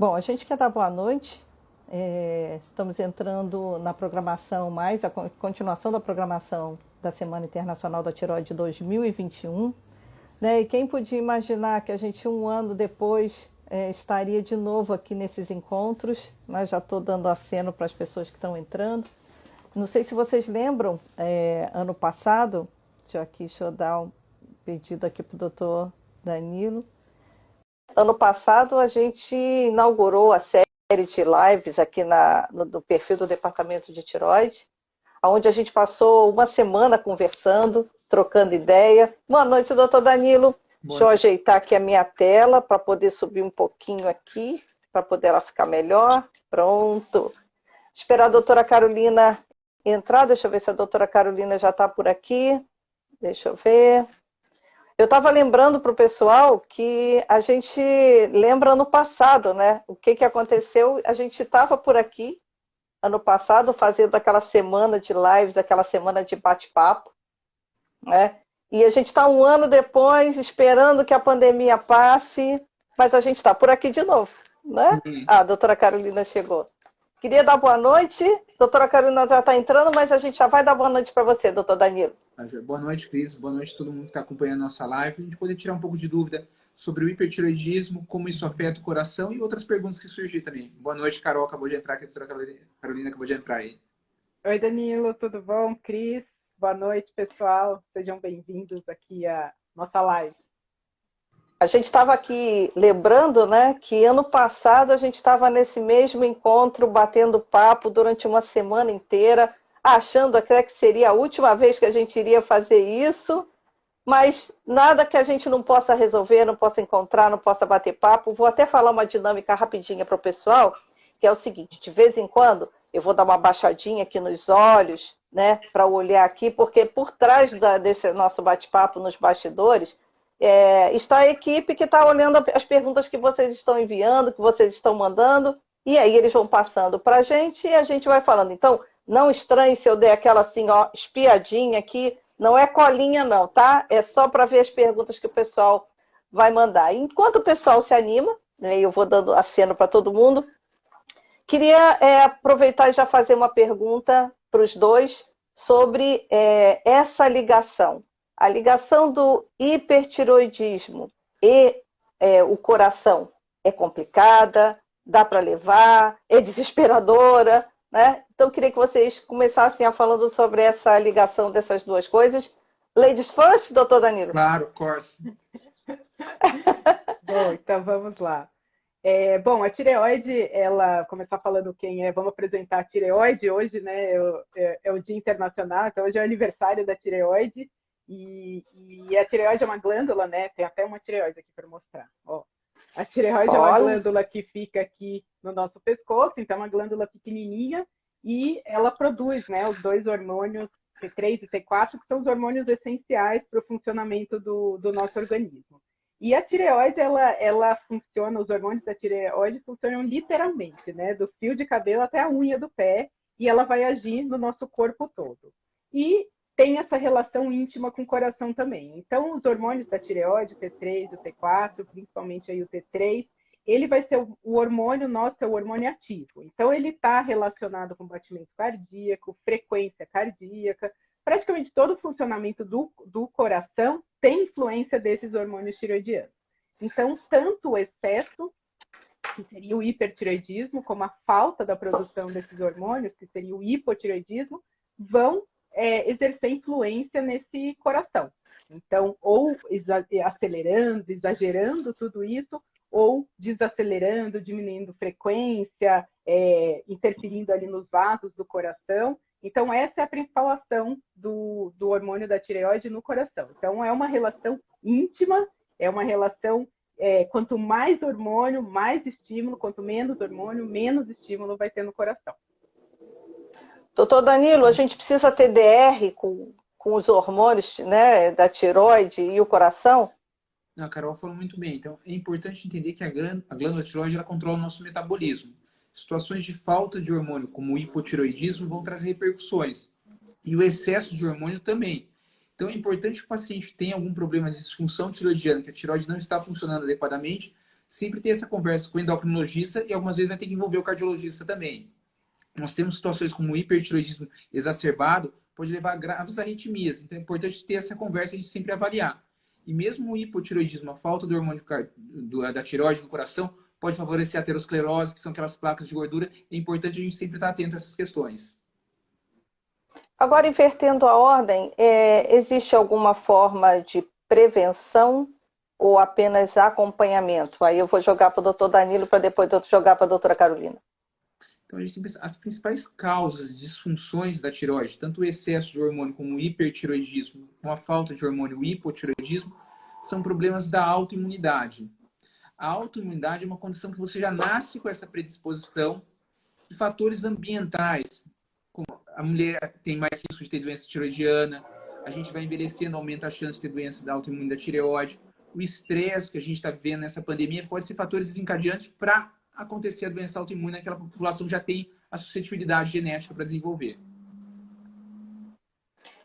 Bom, a gente quer dar boa noite. Estamos entrando na programação mais, a continuação da programação da Semana Internacional da Tireoide 2021. Né? E quem podia imaginar que a gente, um ano depois, estaria de novo aqui nesses encontros. Mas já estou dando aceno para as pessoas que estão entrando. Não sei se vocês lembram, ano passado, deixa eu dar um pedido aqui para o doutor Danilo. Ano passado a gente inaugurou a série de lives aqui no perfil do Departamento de Tireoide, onde a gente passou uma semana conversando, trocando ideia. Boa noite, doutor Danilo. Deixa eu ajeitar aqui a minha tela para poder subir um pouquinho aqui, para poder ela ficar melhor. Pronto. Esperar a doutora Carolina entrar. Deixa eu ver se a doutora Carolina já está por aqui. Deixa eu ver. Eu estava lembrando para o pessoal que a gente lembra ano passado, né? O que aconteceu? A gente estava por aqui, ano passado, fazendo aquela semana de lives, aquela semana de bate-papo, né? E a gente está um ano depois, esperando que a pandemia passe, mas a gente está por aqui de novo, né? A doutora Carolina chegou. Queria dar boa noite. Doutora Carolina já está entrando, mas a gente já vai dar boa noite para você, doutor Danilo. Boa noite, Cris. Boa noite a todo mundo que está acompanhando a nossa live. A gente poder tirar um pouco de dúvida sobre o hipertireoidismo, como isso afeta o coração e outras perguntas que surgir também. Boa noite, Carol. Acabou de entrar aqui. A doutora Carolina acabou de entrar aí. Oi, Danilo. Tudo bom? Cris. Boa noite, pessoal. Sejam bem-vindos aqui à nossa live. A gente estava aqui lembrando, né, que ano passado a gente estava nesse mesmo encontro, batendo papo durante uma semana inteira, achando que seria a última vez que a gente iria fazer isso, mas nada que a gente não possa resolver, não possa encontrar, não possa bater papo. Vou até falar uma dinâmica rapidinha para o pessoal, que é o seguinte: de vez em quando eu vou dar uma baixadinha aqui nos olhos, né, para olhar aqui, porque por trás desse nosso bate-papo nos bastidores, está a equipe que está olhando as perguntas que vocês estão enviando, que vocês estão mandando, e aí eles vão passando para a gente e a gente vai falando. Então, não estranhe se eu der aquela assim, ó, espiadinha aqui, não é colinha não, tá? É só para ver as perguntas que o pessoal vai mandar. Enquanto o pessoal se anima, né, eu vou dando aceno para todo mundo, queria aproveitar e já fazer uma pergunta para os dois sobre essa ligação. A ligação do hipertireoidismo e o coração é complicada, dá para levar, é desesperadora, né? Então, eu queria que vocês começassem a falando sobre essa ligação dessas duas coisas. Ladies first, doutor Danilo? Claro, of course. Bom, então vamos lá. Bom, a tireoide, ela, começar falando quem é, vamos apresentar a tireoide hoje, né? É o Dia Internacional, então hoje é o aniversário da tireoide. E a tireoide é uma glândula, né? Tem até uma tireoide aqui para mostrar. Ó, a tireoide é uma glândula que fica aqui no nosso pescoço, então é uma glândula pequenininha e ela produz, né, os dois hormônios T3 e T4, que são os hormônios essenciais para o funcionamento do nosso organismo. E a tireoide, ela funciona, os hormônios da tireoide funcionam literalmente, né? Do fio de cabelo até a unha do pé, e ela vai agir no nosso corpo todo. E tem essa relação íntima com o coração também. Então, os hormônios da tireoide, o T3, o T4, principalmente aí o T3, ele vai ser o hormônio nosso, é o hormônio ativo. Então, ele está relacionado com batimento cardíaco, frequência cardíaca, praticamente todo o funcionamento do coração tem influência desses hormônios tireoidianos. Então, tanto o excesso, que seria o hipertireoidismo, como a falta da produção desses hormônios, que seria o hipotireoidismo, vão exercer influência nesse coração. Então, ou acelerando, exagerando tudo isso, ou desacelerando, diminuindo frequência, interferindo ali nos vasos do coração. Então, essa é a principal ação do hormônio da tireoide no coração. Então, é uma relação íntima, é uma relação, quanto mais hormônio, mais estímulo, quanto menos hormônio, menos estímulo vai ter no coração. Doutor Danilo, a gente precisa ter DR com os hormônios, né, da tireoide e o coração? A Carol falou muito bem. Então, é importante entender que a glândula tireoide ela controla o nosso metabolismo. Situações de falta de hormônio, como o hipotireoidismo, vão trazer repercussões. E o excesso de hormônio também. Então, é importante que o paciente tenha algum problema de disfunção tireoidiana, que a tireoide não está funcionando adequadamente, sempre ter essa conversa com o endocrinologista e algumas vezes vai ter que envolver o cardiologista também. Nós temos situações como o hipertiroidismo exacerbado, pode levar a graves arritmias. Então é importante ter essa conversa e a gente sempre avaliar. E mesmo o hipotiroidismo, a falta do hormônio da tireoide no coração, pode favorecer a aterosclerose, que são aquelas placas de gordura. É importante a gente sempre estar atento a essas questões. Agora, invertendo a ordem, existe alguma forma de prevenção ou apenas acompanhamento? Aí eu vou jogar para o doutor Danilo para depois eu jogar para a doutora Carolina. Então, a gente tem as principais causas de disfunções da tireoide, tanto o excesso de hormônio como o hipertiroidismo, com a falta de hormônio, o hipotiroidismo, são problemas da autoimunidade. A autoimunidade é uma condição que você já nasce com essa predisposição e fatores ambientais, como a mulher tem mais risco de ter doença tiroidiana, a gente vai envelhecendo, aumenta a chance de ter doença da autoimune da tireoide, o estresse que a gente está vendo nessa pandemia pode ser fatores desencadeantes para acontecer a doença autoimune naquela população que já tem a suscetibilidade genética para desenvolver.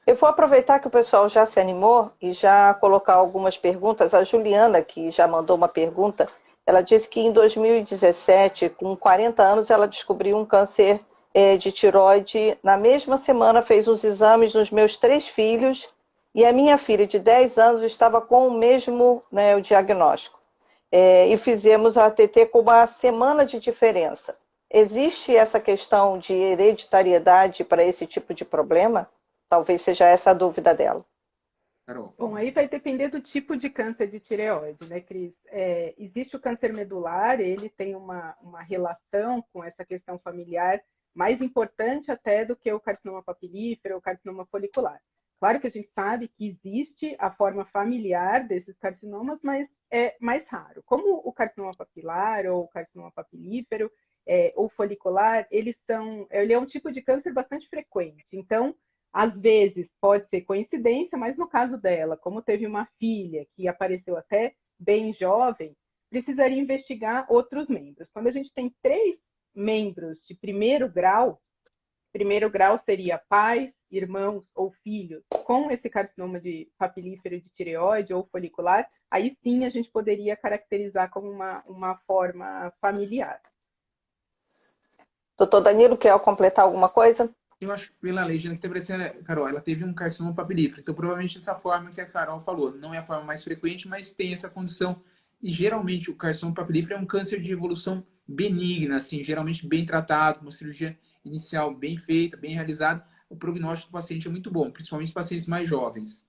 Eu vou aproveitar que o pessoal já se animou e já colocar algumas perguntas. A Juliana, que já mandou uma pergunta, ela disse que em 2017, com 40 anos, ela descobriu um câncer de tireoide. Na mesma semana, fez os exames nos meus 3 filhos e a minha filha de 10 anos estava com o mesmo, o diagnóstico. E fizemos a ATT com uma semana de diferença. Existe essa questão de hereditariedade para esse tipo de problema? Talvez seja essa a dúvida dela. Carol. Bom, aí vai depender do tipo de câncer de tireoide, né, Cris? Existe o câncer medular, ele tem uma relação com essa questão familiar mais importante até do que o carcinoma papilífero ou o carcinoma folicular. Claro que a gente sabe que existe a forma familiar desses carcinomas, mas é mais raro. Como o carcinoma papilar ou o carcinoma papilífero ou folicular, ele é um tipo de câncer bastante frequente. Então, às vezes pode ser coincidência, mas no caso dela, como teve uma filha que apareceu até bem jovem, precisaria investigar outros membros. Quando a gente tem 3 membros de primeiro grau seria pais, irmãos ou filhos com esse carcinoma de papilífero de tireoide ou folicular, aí sim a gente poderia caracterizar como uma forma familiar. Doutor Danilo, quer completar alguma coisa? Eu acho que pela legenda que está aparecendo, Carol, ela teve um carcinoma papilífero. Então, provavelmente essa forma que a Carol falou, não é a forma mais frequente, mas tem essa condição. E geralmente o carcinoma papilífero é um câncer de evolução benigna, assim, geralmente bem tratado, uma cirurgia inicial bem feita, bem realizada. O prognóstico do paciente é muito bom, principalmente os pacientes mais jovens.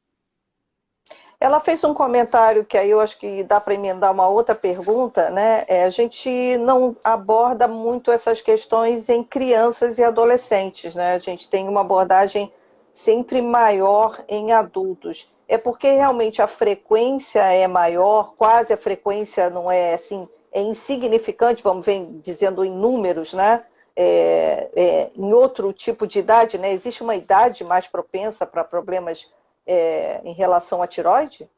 Ela fez um comentário que aí eu acho que dá para emendar uma outra pergunta, né? A gente não aborda muito essas questões em crianças e adolescentes, né? A gente tem uma abordagem sempre maior em adultos. É porque realmente a frequência é maior, quase a frequência não é assim, é insignificante, vamos ver, dizendo em números, né? Em outro tipo de idade, né? Existe uma idade mais propensa para problemas em relação à tireoide?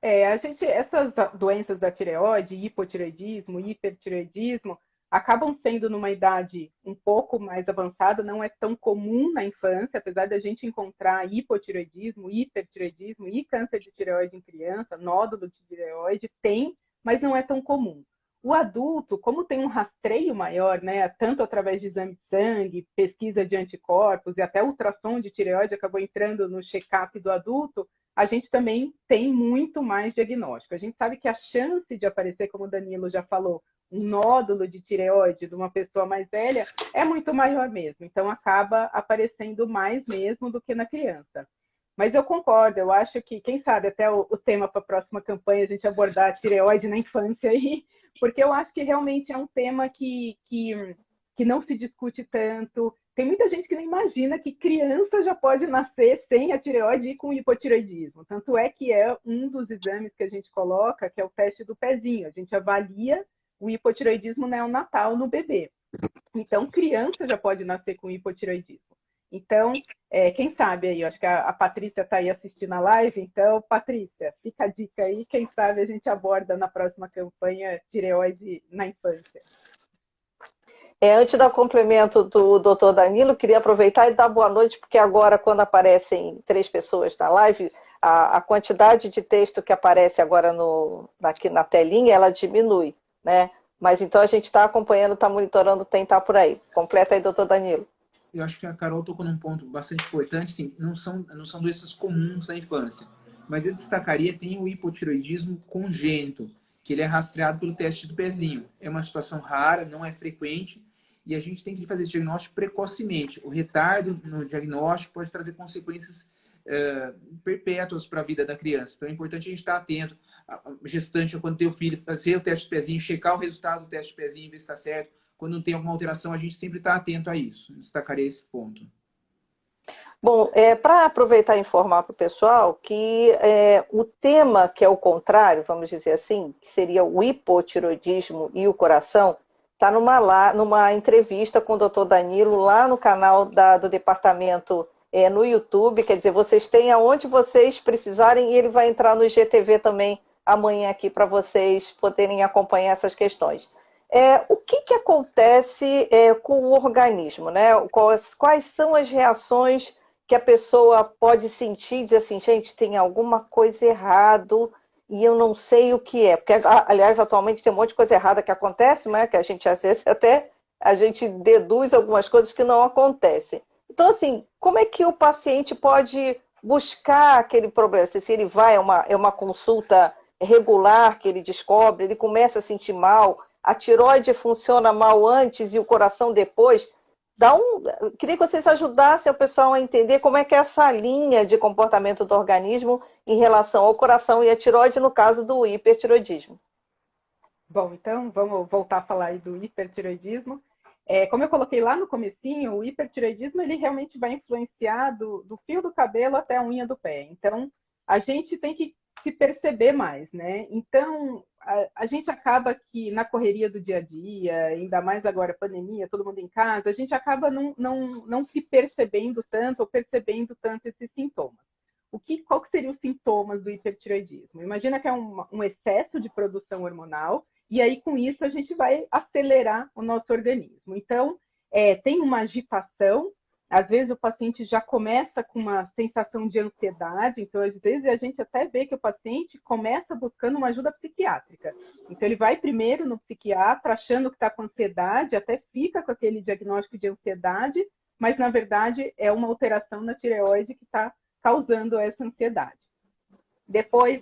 Essas doenças da tireoide, hipotireoidismo, hipertireoidismo, acabam sendo numa idade um pouco mais avançada, não é tão comum na infância, apesar da gente encontrar hipotireoidismo, hipertireoidismo e câncer de tireoide em criança, nódulo de tireoide, tem, mas não é tão comum. O adulto, como tem um rastreio maior, né, tanto através de exame de sangue, pesquisa de anticorpos e até ultrassom de tireoide acabou entrando no check-up do adulto, a gente também tem muito mais diagnóstico. A gente sabe que a chance de aparecer, como o Danilo já falou, um nódulo de tireoide de uma pessoa mais velha é muito maior mesmo. Então, acaba aparecendo mais mesmo do que na criança. Mas eu concordo, eu acho que, quem sabe, até o tema para a próxima campanha, a gente abordar a tireoide na infância aí, porque eu acho que realmente é um tema que não se discute tanto. Tem muita gente que não imagina que criança já pode nascer sem a tireoide e com hipotireoidismo. Tanto é que é um dos exames que a gente coloca, que é o teste do pezinho. A gente avalia o hipotireoidismo neonatal no bebê. Então, criança já pode nascer com hipotireoidismo. Então, quem sabe aí, eu acho que a Patrícia está aí assistindo a live, então, Patrícia, fica a dica aí, quem sabe a gente aborda na próxima campanha tireoide na infância. Antes do complemento do doutor Danilo, queria aproveitar e dar boa noite, porque agora, quando aparecem 3 pessoas na live, a quantidade de texto que aparece agora aqui na telinha, ela diminui, né? Mas então a gente está acompanhando, está monitorando, tá por aí. Completa aí, doutor Danilo. Eu acho que a Carol tocou num ponto bastante importante, sim, não são doenças comuns na infância, mas eu destacaria, tem o hipotireoidismo congênito, que ele é rastreado pelo teste do pezinho. É uma situação rara, não é frequente, e a gente tem que fazer esse diagnóstico precocemente. O retardo no diagnóstico pode trazer consequências perpétuas para a vida da criança. Então é importante a gente estar atento, a gestante, quando tem o filho, fazer o teste do pezinho, checar o resultado do teste do pezinho, ver se está certo. Quando não tem alguma alteração, a gente sempre está atento a isso. Eu destacaria esse ponto. Bom, para aproveitar e informar para o pessoal que o tema que é o contrário, vamos dizer assim, que seria o hipotireoidismo e o coração, está numa entrevista com o doutor Danilo lá no canal do departamento no YouTube. Quer dizer, vocês têm aonde vocês precisarem e ele vai entrar no IGTV também amanhã aqui para vocês poderem acompanhar essas questões. O que acontece com o organismo, né? Quais são as reações que a pessoa pode sentir e dizer assim, gente, tem alguma coisa errado e eu não sei o que é. Porque, aliás, atualmente tem um monte de coisa errada que acontece, né? Que a gente, às vezes, até a gente deduz algumas coisas que não acontecem. Então, assim, como é que o paciente pode buscar aquele problema? Se ele vai, é uma consulta regular que ele descobre, ele começa a sentir mal, a tireoide funciona mal antes e o coração depois. Queria que vocês ajudassem o pessoal a entender como é que é essa linha de comportamento do organismo em relação ao coração e à tireoide, no caso do hipertireoidismo. Bom, então vamos voltar a falar aí do hipertireoidismo. Como eu coloquei lá no comecinho, o hipertireoidismo ele realmente vai influenciar do fio do cabelo até a unha do pé. Então, a gente tem que se perceber mais, né? Então, a gente acaba que na correria do dia a dia, ainda mais agora pandemia, todo mundo em casa, a gente acaba não se percebendo tanto ou percebendo tanto esses sintomas. Qual que seriam os sintomas do hipertireoidismo? Imagina que é um excesso de produção hormonal e aí com isso a gente vai acelerar o nosso organismo. Então, tem uma agitação. Às vezes o paciente já começa com uma sensação de ansiedade, então às vezes a gente até vê que o paciente começa buscando uma ajuda psiquiátrica. Então ele vai primeiro no psiquiatra achando que está com ansiedade, até fica com aquele diagnóstico de ansiedade, mas na verdade é uma alteração na tireoide que está causando essa ansiedade. Depois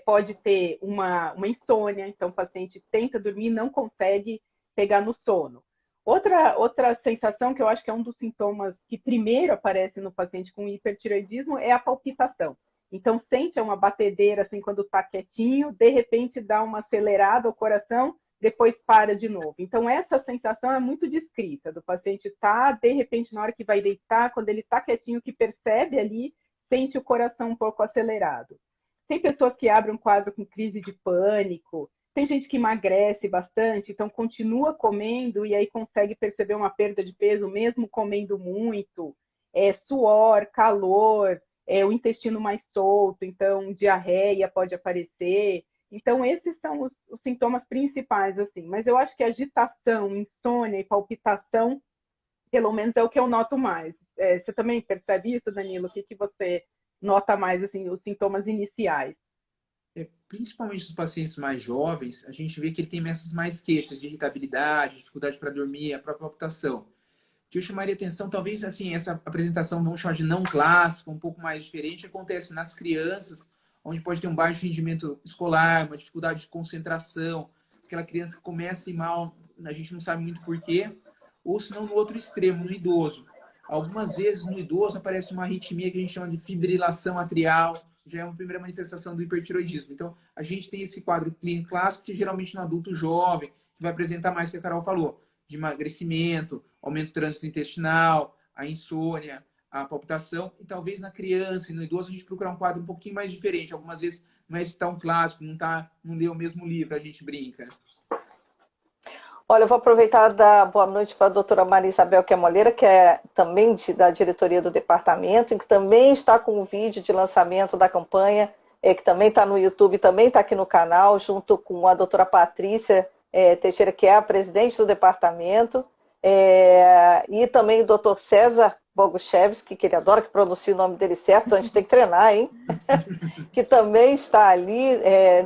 pode ter uma insônia, então o paciente tenta dormir e não consegue pegar no sono. Outra sensação que eu acho que é um dos sintomas que primeiro aparece no paciente com hipertireoidismo é a palpitação. Então, sente uma batedeira assim quando está quietinho, de repente dá uma acelerada ao coração, depois para de novo. Então, essa sensação é muito descrita, do paciente estar, de repente, na hora que vai deitar, quando ele está quietinho, que percebe ali, sente o coração um pouco acelerado. Tem pessoas que abrem um quadro com crise de pânico, tem gente que emagrece bastante, então continua comendo e aí consegue perceber uma perda de peso mesmo comendo muito. Suor, calor, o intestino mais solto, então diarreia pode aparecer. Então esses são os sintomas principais, assim. Mas eu acho que agitação, insônia e palpitação, pelo menos é o que eu noto mais. Você também percebe isso, Danilo? O que você nota mais, assim, os sintomas iniciais? Principalmente os pacientes mais jovens, a gente vê que ele tem essas mais queixas de irritabilidade, dificuldade para dormir, a própria palpitação. O que eu chamaria atenção, talvez assim, essa apresentação, vamos chamar de não clássica, um pouco mais diferente, acontece nas crianças, onde pode ter um baixo rendimento escolar, uma dificuldade de concentração, aquela criança que começa a ir mal, a gente não sabe muito porquê, ou se não no outro extremo, no idoso. Algumas vezes no idoso aparece uma arritmia que a gente chama de fibrilação atrial, já é uma primeira manifestação do hipertireoidismo. Então, a gente tem esse quadro clínico clássico que geralmente no adulto jovem, que vai apresentar mais o que a Carol falou, de emagrecimento, aumento do trânsito intestinal, a insônia, a palpitação, e talvez na criança e no idoso a gente procurar um quadro um pouquinho mais diferente. Algumas vezes não é tão clássico, não lê o mesmo livro, a gente brinca. Olha, eu vou aproveitar e dar boa noite para a doutora Maria Isabel Quemoleira, que é também da diretoria do departamento, e que também está com o vídeo de lançamento da campanha, que também está no YouTube, também está aqui no canal, junto com a doutora Patrícia Teixeira, que é a presidente do departamento, e também o doutor César Boguchevski, que ele adora que pronuncie o nome dele certo, então a gente tem que treinar, hein? Que também está ali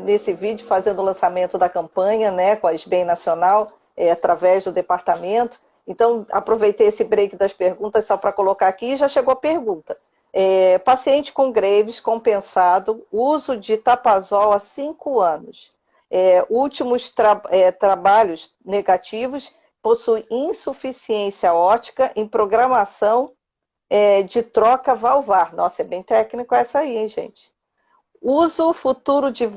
nesse vídeo fazendo o lançamento da campanha, né, com a SBEM Nacional, através do departamento. Então, aproveitei esse break das perguntas só para colocar aqui e já chegou a pergunta. Paciente com Graves compensado, uso de Tapazol há 5 anos. Últimos trabalhos negativos, possui insuficiência óptica em programação de troca valvar. Nossa, é bem técnico essa aí, hein, gente? Uso futuro de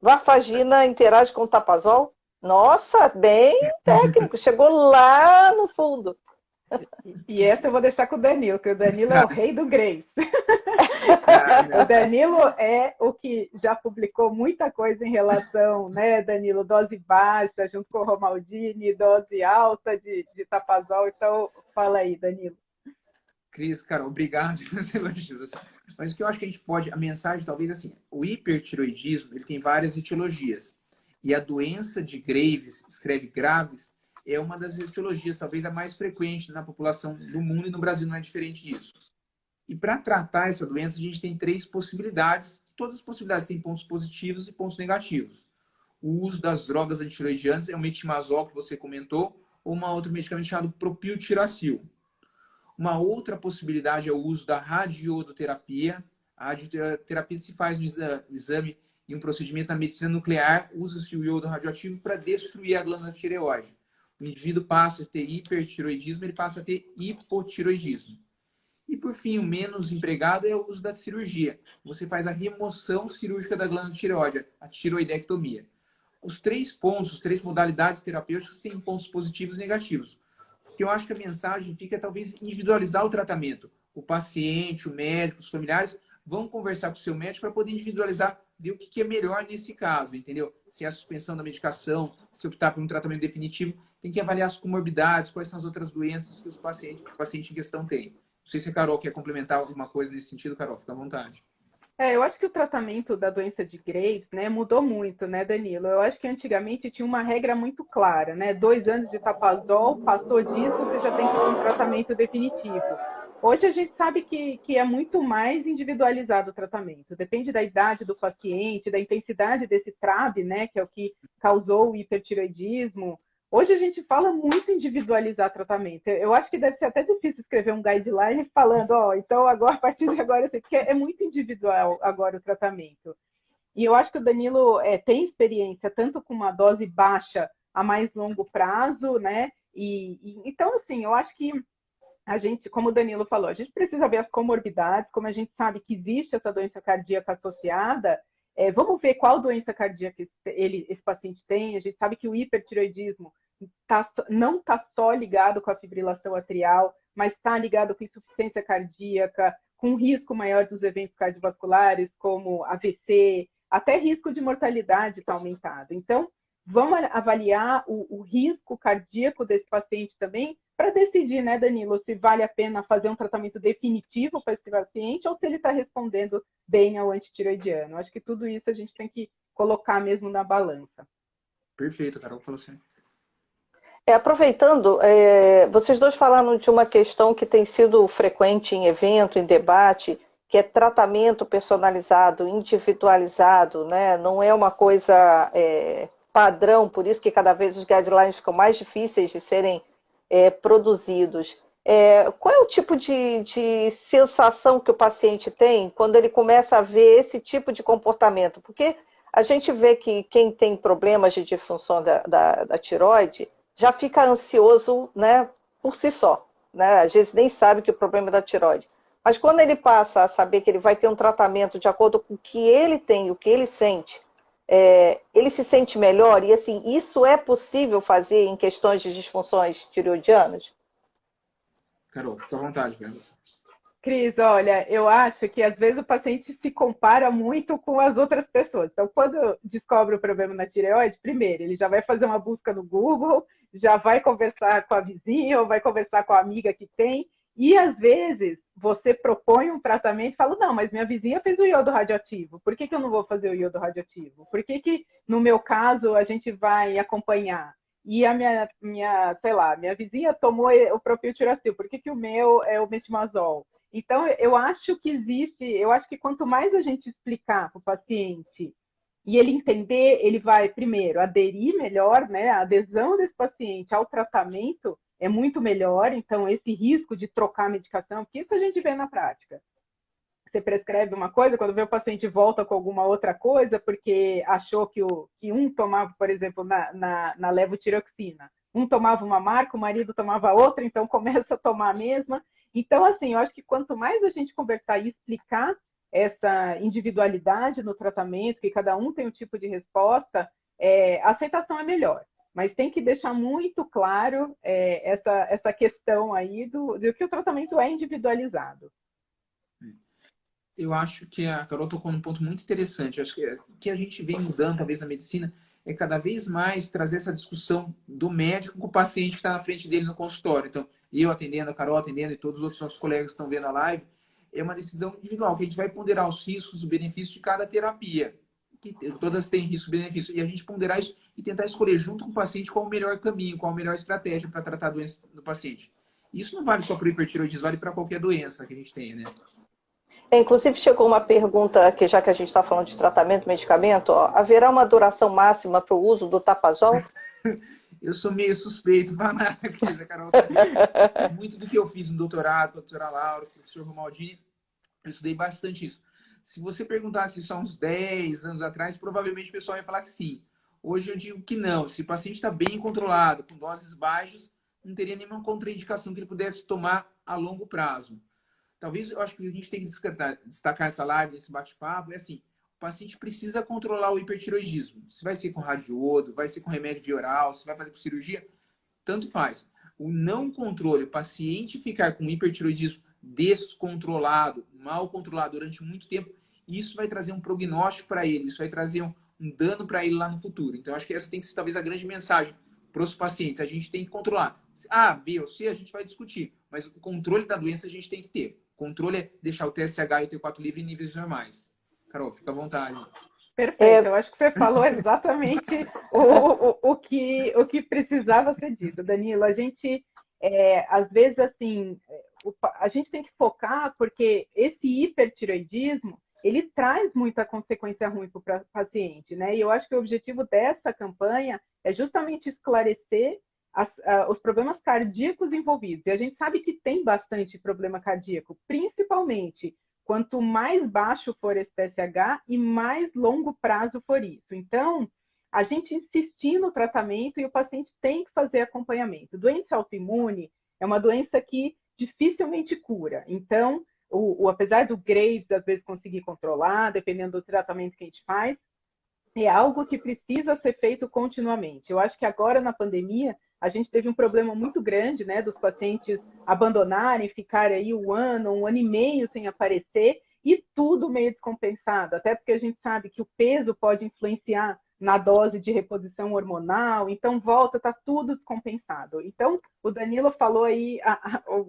varfagina interage com Tapazol? Nossa, bem técnico, chegou lá no fundo. E essa eu vou deixar com o Danilo, que o Danilo é o rei do Graves. O Danilo é o que já publicou muita coisa em relação, né, Danilo, dose baixa junto com o Romaldini, dose alta de Tapazol. Então, fala aí, Danilo. Cris, cara, obrigado pelos elogios. Assim. Mas o que eu acho que a gente pode, a mensagem talvez assim, o hipertiroidismo, ele tem várias etiologias. E a doença de Graves, escreve Graves, é uma das etiologias talvez a mais frequente na população do mundo e no Brasil não é diferente disso. E para tratar essa doença, a gente tem 3 possibilidades. Todas as possibilidades têm pontos positivos e pontos negativos. O uso das drogas antiroidianas é o metimazol que você comentou, ou uma outra medicamento chamado propiltiracil. Uma outra possibilidade é o uso da radioiodoterapia. A radioterapia se faz um exame e um procedimento na medicina nuclear, usa-se o iodo radioativo para destruir a glândula tireoide. O indivíduo passa a ter hipertiroidismo, ele passa a ter hipotiroidismo. E, por fim, o menos empregado é o uso da cirurgia. Você faz a remoção cirúrgica da glândula tireoide, a tiroidectomia. Os 3 pontos, as 3 modalidades terapêuticas têm pontos positivos e negativos. O que eu acho que a mensagem fica é talvez individualizar o tratamento. O paciente, o médico, os familiares vão conversar com o seu médico para poder individualizar, ver o que é melhor nesse caso, entendeu? Se é a suspensão da medicação, se optar por um tratamento definitivo, tem que avaliar as comorbidades, quais são as outras doenças que o paciente em questão tem. Não sei se a Carol quer complementar alguma coisa nesse sentido, Carol, fica à vontade. Eu acho que o tratamento da doença de Graves, né, mudou muito, né, Danilo? Eu acho que antigamente tinha uma regra muito clara, né? 2 anos de Tapazol, passou disso, você já tem que ter um tratamento definitivo. Hoje a gente sabe que é muito mais individualizado o tratamento. Depende da idade do paciente, da intensidade desse TRAB, né, que é o que causou o hipertiroidismo. Hoje a gente fala muito em individualizar tratamento. Eu acho que deve ser até difícil escrever um guideline falando, então agora, a partir de agora, porque é muito individual agora o tratamento. E eu acho que o Danilo tem experiência tanto com uma dose baixa a mais longo prazo, né? Então, assim, eu acho que a gente, como o Danilo falou, a gente precisa ver as comorbidades, como a gente sabe que existe essa doença cardíaca associada, vamos ver qual doença cardíaca esse paciente tem. A gente sabe que o hipertiroidismo não está só ligado com a fibrilação atrial, mas está ligado com insuficiência cardíaca, com risco maior dos eventos cardiovasculares, como AVC, até risco de mortalidade está aumentado. Então, vamos avaliar o risco cardíaco desse paciente também, para decidir, né, Danilo, se vale a pena fazer um tratamento definitivo para esse paciente ou se ele está respondendo bem ao antitiroidiano. Acho que tudo isso a gente tem que colocar mesmo na balança. Perfeito, Carol, falou assim. Aproveitando, vocês dois falaram de uma questão que tem sido frequente em evento, em debate, que é tratamento personalizado, individualizado, né? Não é uma coisa padrão, por isso que cada vez os guidelines ficam mais difíceis de serem produzidos. Qual é o tipo de sensação que o paciente tem quando ele começa a ver esse tipo de comportamento? Porque a gente vê que quem tem problemas de disfunção da tireoide já fica ansioso, né, por si só, né? Às vezes nem sabe que o problema é da tireoide. Mas quando ele passa a saber que ele vai ter um tratamento de acordo com o que ele tem, o que ele sente, ele se sente melhor? E assim, isso é possível fazer em questões de disfunções tireoidianas? Carol, fica à vontade, velho. Cris, olha, eu acho que às vezes o paciente se compara muito com as outras pessoas. Então, quando descobre o problema na tireoide, primeiro, ele já vai fazer uma busca no Google, já vai conversar com a vizinha ou vai conversar com a amiga que tem. E, às vezes, você propõe um tratamento e fala, não, mas minha vizinha fez o iodo radioativo. Por que eu não vou fazer o iodo radioativo? Por que no meu caso, a gente vai acompanhar? e a sei lá, minha vizinha tomou o propiltiracil, por que o meu é o metimazol? Então, eu acho que quanto mais a gente explicar para o paciente e ele entender, ele vai, primeiro, aderir melhor, né? A adesão desse paciente ao tratamento é muito melhor, então esse risco de trocar a medicação, porque isso a gente vê na prática. Você prescreve uma coisa, quando vê o paciente volta com alguma outra coisa, porque achou que um tomava, por exemplo, na levotiroxina, um tomava uma marca, o marido tomava outra, então começa a tomar a mesma. Então, assim, eu acho que quanto mais a gente conversar e explicar essa individualidade no tratamento, que cada um tem um tipo de resposta, a aceitação é melhor. Mas tem que deixar muito claro essa questão aí do que o tratamento é individualizado. Eu acho que a Carol tocou num ponto muito interessante. Eu acho que a gente vem mudando, talvez, na medicina, é cada vez mais trazer essa discussão do médico com o paciente que está na frente dele no consultório. Então, eu atendendo, a Carol atendendo e todos os outros nossos colegas que estão vendo a live, é uma decisão individual, que a gente vai ponderar os riscos, os benefícios de cada terapia. Que todas têm risco e benefício. E a gente ponderar isso e tentar escolher junto com o paciente qual o melhor caminho, qual a melhor estratégia para tratar a doença do paciente. Isso não vale só para o hipertireoidismo, vale para qualquer doença que a gente tenha, né? Inclusive, chegou uma pergunta, que já que a gente está falando de tratamento, medicamento, ó, haverá uma duração máxima para o uso do Tapazol? Eu sou meio suspeito para análise, Carol. Muito do que eu fiz no doutorado, com a doutora Laura, com o professor Romaldini, eu estudei bastante isso. Se você perguntasse isso há uns 10 anos atrás, provavelmente o pessoal ia falar que sim. Hoje eu digo que não. Se o paciente está bem controlado, com doses baixas, não teria nenhuma contraindicação que ele pudesse tomar a longo prazo. Talvez, eu acho que a gente tem que destacar essa live, esse bate-papo, é assim, o paciente precisa controlar o hipertireoidismo. Se vai ser com radioiodo, vai ser com remédio via oral, se vai fazer com cirurgia, tanto faz. O não controle, o paciente ficar com hipertireoidismo descontrolado, mal controlado durante muito tempo, isso vai trazer um prognóstico para ele, isso vai trazer um dano para ele lá no futuro. Então, acho que essa tem que ser talvez a grande mensagem para os pacientes. A gente tem que controlar. A, B ou C a gente vai discutir, mas o controle da doença a gente tem que ter. O controle é deixar o TSH e o T4 livre em níveis normais. Carol, fica à vontade. Perfeito, eu acho que você falou exatamente o que precisava ser dito. Danilo, a gente, às vezes, assim, a gente tem que focar porque esse hipertireoidismo, ele traz muita consequência ruim para o paciente, né? E eu acho que o objetivo dessa campanha é justamente esclarecer os problemas cardíacos envolvidos. E a gente sabe que tem bastante problema cardíaco, principalmente quanto mais baixo for esse TSH e mais longo prazo for isso. Então, a gente insistir no tratamento e o paciente tem que fazer acompanhamento. Doença autoimune é uma doença que dificilmente cura. Então, apesar do Graves, às vezes, conseguir controlar, dependendo do tratamento que a gente faz, é algo que precisa ser feito continuamente. Eu acho que agora, na pandemia, a gente teve um problema muito grande, né, dos pacientes abandonarem, ficarem aí um ano e meio sem aparecer, e tudo meio descompensado, até porque a gente sabe que o peso pode influenciar na dose de reposição hormonal, então volta, está tudo descompensado. Então, o Danilo falou aí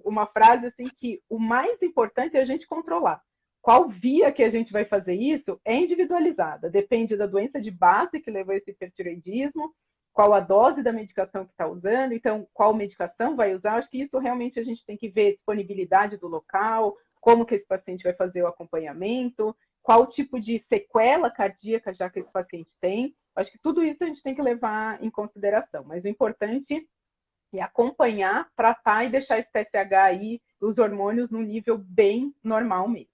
uma frase assim que o mais importante é a gente controlar. Qual via que a gente vai fazer isso é individualizada, depende da doença de base que levou a esse hipertireoidismo, qual a dose da medicação que está usando, então qual medicação vai usar. Acho que isso realmente a gente tem que ver disponibilidade do local, como que esse paciente vai fazer o acompanhamento, qual tipo de sequela cardíaca já que esse paciente tem. Acho que tudo isso a gente tem que levar em consideração, mas o importante é acompanhar, tratar e deixar esse TSH aí, os hormônios, num nível bem normal mesmo.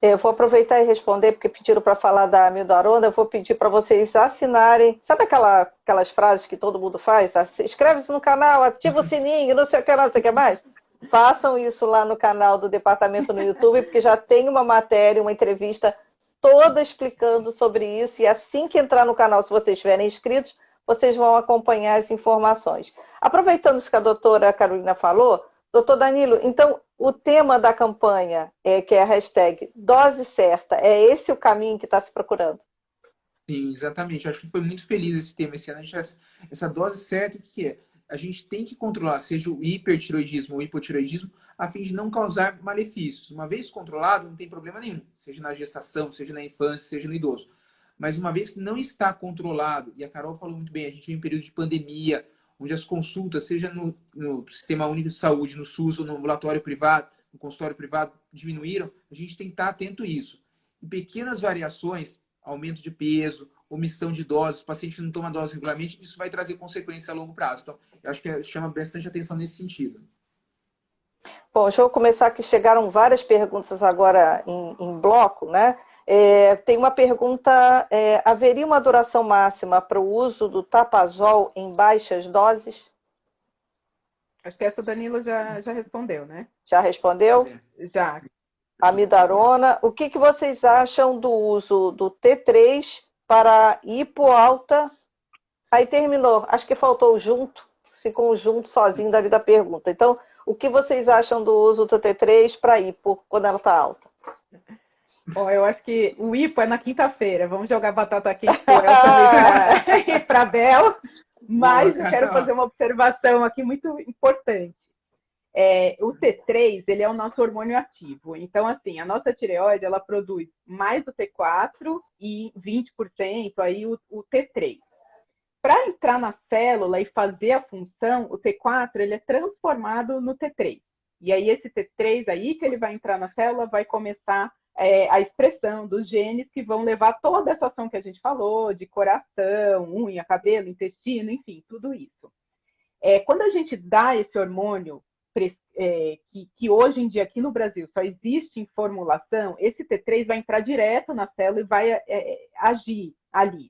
Eu vou aproveitar e responder, porque pediram para falar da amiodarona, eu vou pedir para vocês assinarem. Sabe aquelas frases que todo mundo faz? Inscreve-se no canal, ativa o sininho, não sei o que, não sei o que mais. Façam isso lá no canal do departamento no YouTube, porque já tem uma matéria, uma entrevista toda explicando sobre isso. E assim que entrar no canal, se vocês estiverem inscritos, vocês vão acompanhar as informações. Aproveitando isso que a doutora Carolina falou, doutor Danilo, então o tema da campanha, que é a hashtag dose certa, é esse o caminho que está se procurando? Sim, exatamente. Acho que foi muito feliz esse tema esse ano. Essa dose certa, o que é? A gente tem que controlar, seja o hipertireoidismo ou o hipotireoidismo, a fim de não causar malefícios. Uma vez controlado, não tem problema nenhum, seja na gestação, seja na infância, seja no idoso. Mas uma vez que não está controlado, e a Carol falou muito bem, a gente tem um período de pandemia, onde as consultas, seja no Sistema Único de Saúde, no SUS ou no ambulatório privado, no consultório privado, diminuíram, a gente tem que estar atento a isso. E pequenas variações, aumento de peso, omissão de doses, o paciente não toma dose regularmente, isso vai trazer consequência a longo prazo. Então, eu acho que chama bastante atenção nesse sentido. Bom, deixa eu começar aqui. Chegaram várias perguntas agora em bloco, né? Tem uma pergunta: haveria uma duração máxima para o uso do Tapazol em baixas doses? Acho que essa o Danilo já respondeu, né? Já respondeu? Já. Amidarona. O que vocês acham do uso do T3 para hipo alta? Aí terminou. Acho que faltou o junto. Ficou um junto sozinho dali da pergunta. Então, o que vocês acham do uso do T3 para hipo quando ela está alta? Bom, eu acho que o hipo é na quinta-feira. Vamos jogar batata quente para a Bel. Mas eu quero fazer uma observação aqui muito importante. O T3, ele é o nosso hormônio ativo. Então, assim, a nossa tireoide, ela produz mais o T4 e 20% aí o T3. Para entrar na célula e fazer a função, o T4 ele é transformado no T3. E aí esse T3 aí que ele vai entrar na célula vai começar a expressão dos genes que vão levar toda essa ação que a gente falou, de coração, unha, cabelo, intestino, enfim, tudo isso. Quando a gente dá esse hormônio, que hoje em dia aqui no Brasil só existe em formulação, esse T3 vai entrar direto na célula e vai agir ali.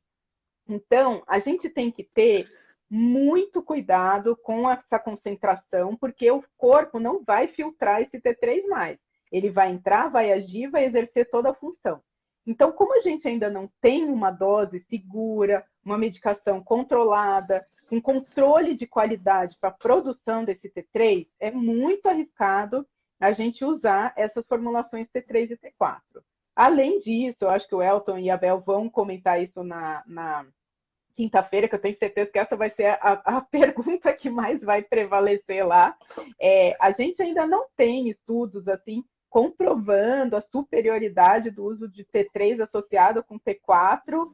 Então, a gente tem que ter muito cuidado com essa concentração, porque o corpo não vai filtrar esse T3 mais. Ele vai entrar, vai agir, vai exercer toda a função. Então, como a gente ainda não tem uma dose segura, uma medicação controlada, um controle de qualidade para a produção desse T3, é muito arriscado a gente usar essas formulações T3 e T4. Além disso, eu acho que o Elton e a Bel vão comentar isso na quinta-feira, que eu tenho certeza que essa vai ser a pergunta que mais vai prevalecer lá. A gente ainda não tem estudos assim comprovando a superioridade do uso de T3 associado com T4,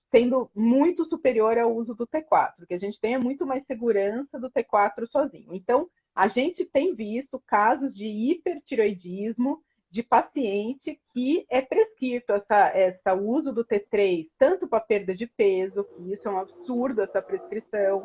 sendo muito superior ao uso do T4. O que a gente tem é muito mais segurança do T4 sozinho. Então, a gente tem visto casos de hipertireoidismo de paciente que é prescrito esse uso do T3, tanto para perda de peso, que isso é um absurdo, essa prescrição,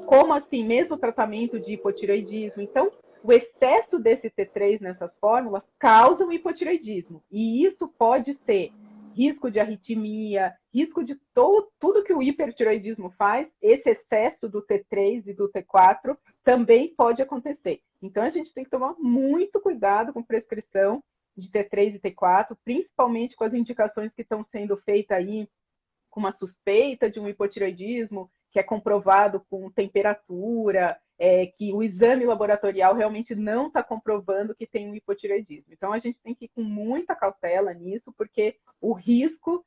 como assim, mesmo o tratamento de hipotireoidismo. Então, o excesso desse T3 nessas fórmulas causa um hipotireoidismo. E isso pode ser risco de arritmia, risco de tudo que o hipertireoidismo faz, esse excesso do T3 e do T4 também pode acontecer. Então, a gente tem que tomar muito cuidado com prescrição de T3 e T4, principalmente com as indicações que estão sendo feitas aí com uma suspeita de um hipotireoidismo, que é comprovado com temperatura, que o exame laboratorial realmente não está comprovando que tem um hipotireoidismo. Então, a gente tem que ir com muita cautela nisso, porque o risco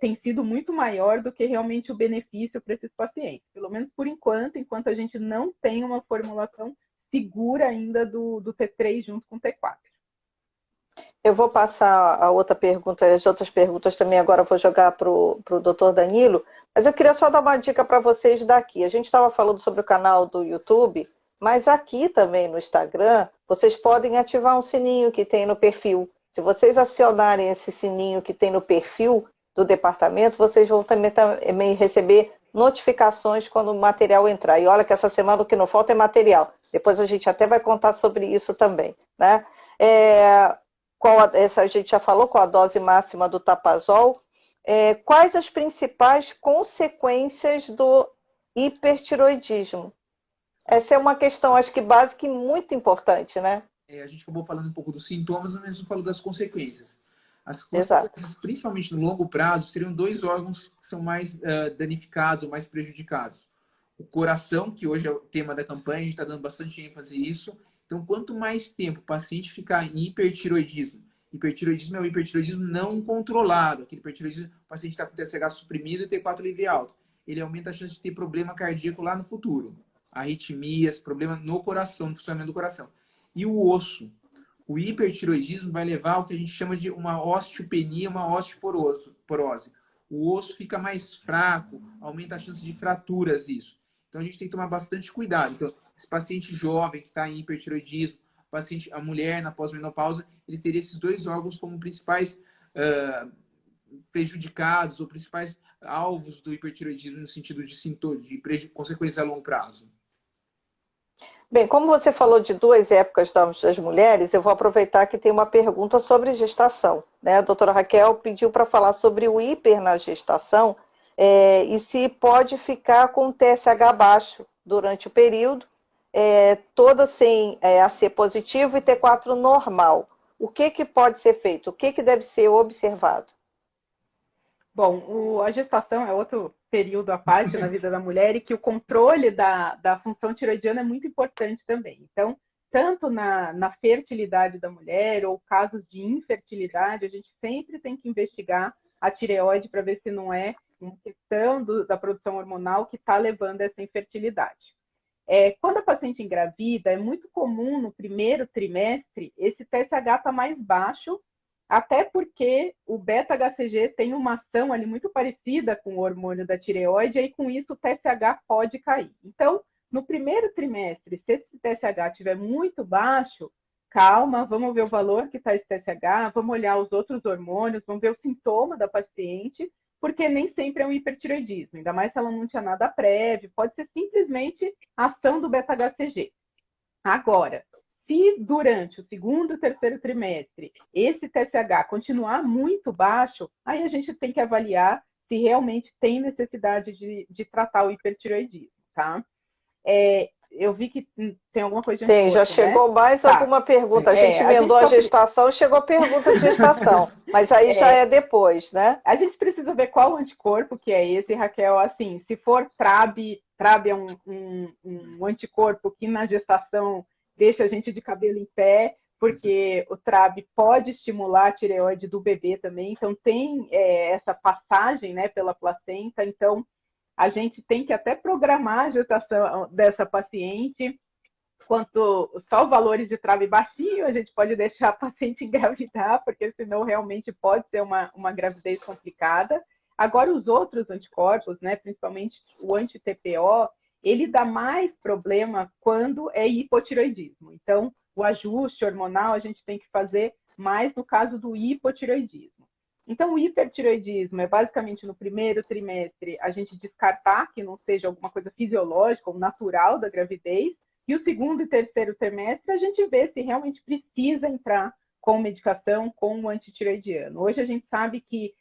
tem sido muito maior do que realmente o benefício para esses pacientes. Pelo menos por enquanto a gente não tem uma formulação segura ainda do T3 junto com o T4. Eu vou passar a outra pergunta, as outras perguntas também agora eu vou jogar para o doutor Danilo, mas eu queria só dar uma dica para vocês daqui. A gente estava falando sobre o canal do YouTube, mas aqui também no Instagram, vocês podem ativar um sininho que tem no perfil. Se vocês acionarem esse sininho que tem no perfil do departamento, vocês vão também receber notificações quando o material entrar. E olha que essa semana o que não falta é material. Depois a gente até vai contar sobre isso também, né? A gente já falou qual a dose máxima do Tapazol. Quais as principais consequências do hipertiroidismo? Essa é uma questão, acho que básica e muito importante, né? A gente acabou falando um pouco dos sintomas, mas não falou das consequências. As Exato. consequências, principalmente no longo prazo, seriam dois órgãos que são mais danificados ou mais prejudicados. O coração, que hoje é o tema da campanha, a gente está dando bastante ênfase nisso. Então, quanto mais tempo o paciente ficar em hipertiroidismo é o hipertiroidismo não controlado. Aquele hipertiroidismo, o paciente está com TSH suprimido e T4 livre alto. Ele aumenta a chance de ter problema cardíaco lá no futuro. Arritmias, problema no coração, no funcionamento do coração. E o osso. O hipertireoidismo vai levar ao que a gente chama de uma osteopenia, uma osteoporose. O osso fica mais fraco, aumenta a chance de fraturas isso. Então a gente tem que tomar bastante cuidado. Então, esse paciente jovem que está em hipertireoidismo, a mulher na pós-menopausa, eles teriam esses dois órgãos como principais prejudicados ou principais alvos do hipertireoidismo no sentido de consequências a longo prazo. Bem, como você falou de duas épocas das mulheres, eu vou aproveitar que tem uma pergunta sobre gestação, né? A doutora Raquel pediu para falar sobre o hiper na gestação e se pode ficar com o TSH baixo durante o período, toda sem AC positivo e T4 normal. O que pode ser feito? O que deve ser observado? Bom, a gestação é outro período à parte na vida da mulher e que o controle da função tiroidiana é muito importante também. Então, tanto na fertilidade da mulher ou casos de infertilidade, a gente sempre tem que investigar a tireoide para ver se não é uma questão da produção hormonal que está levando a essa infertilidade. Quando a paciente engravida, é muito comum no primeiro trimestre esse TSH estar mais baixo, até porque o beta-HCG tem uma ação ali muito parecida com o hormônio da tireoide, e com isso o TSH pode cair. Então, no primeiro trimestre, se esse TSH estiver muito baixo, calma, vamos ver o valor que está esse TSH, vamos olhar os outros hormônios, vamos ver o sintoma da paciente, porque nem sempre é um hipertireoidismo, ainda mais se ela não tinha nada prévio, pode ser simplesmente a ação do beta-HCG. Agora, se durante o segundo e terceiro trimestre esse TSH continuar muito baixo, aí a gente tem que avaliar se realmente tem necessidade de tratar o hipertireoidismo, tá? Eu vi que tem alguma coisa de Tem, já chegou mais alguma pergunta. A gente emendou a gestação e chegou a pergunta de gestação, mas aí já é depois, né? A gente precisa ver qual anticorpo que é esse, Raquel. Assim, se for TRAB é um anticorpo que na gestação deixa a gente de cabelo em pé, porque o TRAB pode estimular a tireoide do bebê também, então tem essa passagem, né, pela placenta, então a gente tem que até programar a gestação dessa paciente, quanto só valores de TRAB baixinho, a gente pode deixar a paciente engravidar, porque senão realmente pode ser uma gravidez complicada. Agora, os outros anticorpos, né, principalmente o anti-TPO, ele dá mais problema quando é hipotireoidismo. Então, o ajuste hormonal a gente tem que fazer mais no caso do hipotireoidismo. Então, o hipertireoidismo é basicamente no primeiro trimestre a gente descartar que não seja alguma coisa fisiológica ou natural da gravidez, e o segundo e terceiro trimestre a gente vê se realmente precisa entrar com medicação, com o antitireoidiano. Hoje a gente sabe que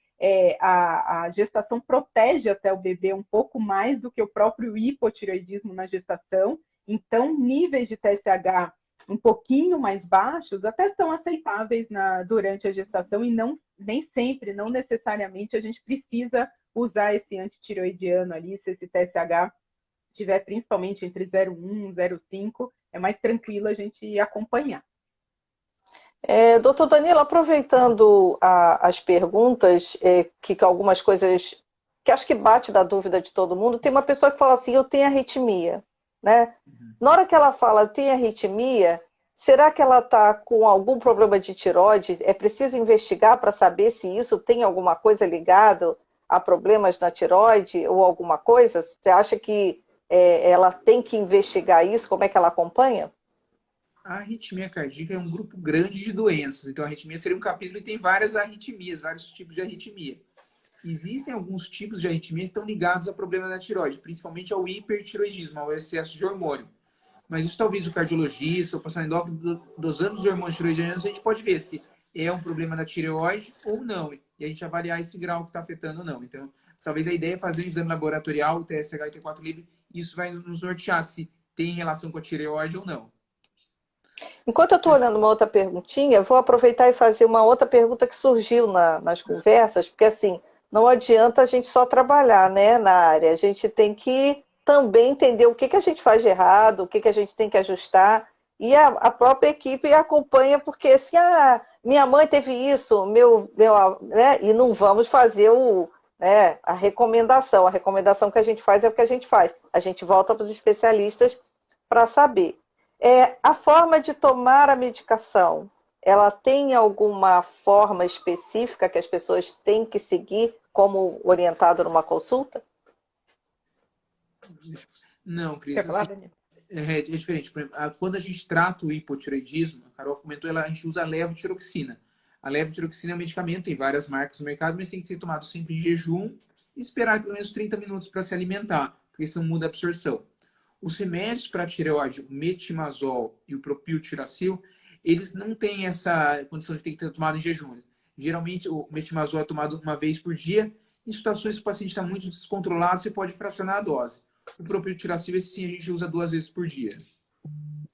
a gestação protege até o bebê um pouco mais do que o próprio hipotireoidismo na gestação, então níveis de TSH um pouquinho mais baixos até são aceitáveis durante a gestação e nem sempre, não necessariamente a gente precisa usar esse antitireoidiano ali, se esse TSH estiver principalmente entre 0,1 e 0,5, é mais tranquilo a gente acompanhar. Doutor Danilo, aproveitando as perguntas, que algumas coisas que acho que bate da dúvida de todo mundo, tem uma pessoa que fala assim, eu tenho arritmia, né? Na hora que ela fala, eu tenho arritmia, será que ela está com algum problema de tireoide? É preciso investigar para saber se isso tem alguma coisa ligada a problemas na tireoide ou alguma coisa? Você acha que ela tem que investigar isso? Como é que ela acompanha? A arritmia cardíaca é um grupo grande de doenças. Então, a arritmia seria um capítulo e tem várias arritmias, vários tipos de arritmia. Existem alguns tipos de arritmia que estão ligados a problemas da tireoide, principalmente ao hipertireoidismo, ao excesso de hormônio. Mas isso talvez o cardiologista, o paciente endócrino, dosando os hormônios tireoidianos, a gente pode ver se é um problema da tireoide ou não. E a gente avaliar esse grau que está afetando ou não. Então, talvez a ideia é fazer um exame laboratorial, o TSH e T4 livre, e isso vai nos nortear se tem relação com a tireoide ou não. Enquanto eu estou olhando uma outra perguntinha, vou aproveitar e fazer uma outra pergunta que surgiu nas conversas, porque assim, não adianta a gente só trabalhar, né, na área, a gente tem que também entender o que a gente faz de errado, o que a gente tem que ajustar, e a própria equipe acompanha, porque assim, minha mãe teve isso, né, e não vamos fazer a recomendação que a gente faz é o que a gente faz, a gente volta para os especialistas para saber. A forma de tomar a medicação, ela tem alguma forma específica que as pessoas têm que seguir como orientado numa consulta? Não, Cris, Quer falar, assim, Daniel? é diferente. Por exemplo, quando a gente trata o hipotireoidismo, a Carol comentou, a gente usa a levotiroxina. A levotiroxina é um medicamento, tem várias marcas no mercado, mas tem que ser tomado sempre em jejum e esperar pelo menos 30 minutos para se alimentar, porque isso muda a absorção. Os remédios para tireoide, o metimazol e o propiltiracil, eles não têm essa condição de ter que ser tomado em jejum. Geralmente, o metimazol é tomado uma vez por dia. Em situações que o paciente está muito descontrolado, você pode fracionar a dose. O propiltiracil, esse sim, a gente usa 2 vezes por dia.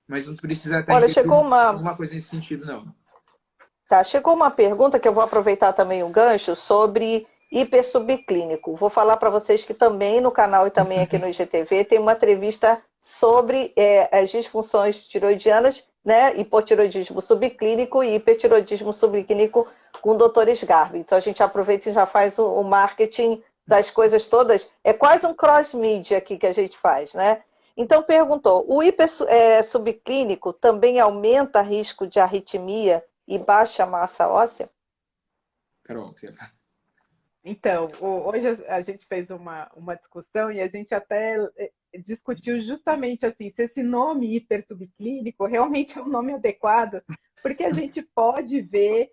Mas não precisa estar em Olha, chegou jejum, uma, alguma coisa nesse sentido, não. tá, chegou uma pergunta que eu vou aproveitar também o gancho sobre hipersubclínico. Vou falar para vocês que também no canal e também aqui no IGTV tem uma entrevista sobre as disfunções tiroidianas, né, hipotiroidismo subclínico e hipertiroidismo subclínico com o Dr. Sgarbi. Então a gente aproveita e já faz o marketing das coisas todas. É quase um cross-media aqui que a gente faz, né? Então perguntou, o hipersubclínico também aumenta risco de arritmia e baixa massa óssea? Carol, você fala. Então, hoje a gente fez uma discussão e a gente até discutiu justamente assim, se esse nome hipersubclínico realmente é um nome adequado, porque a gente pode ver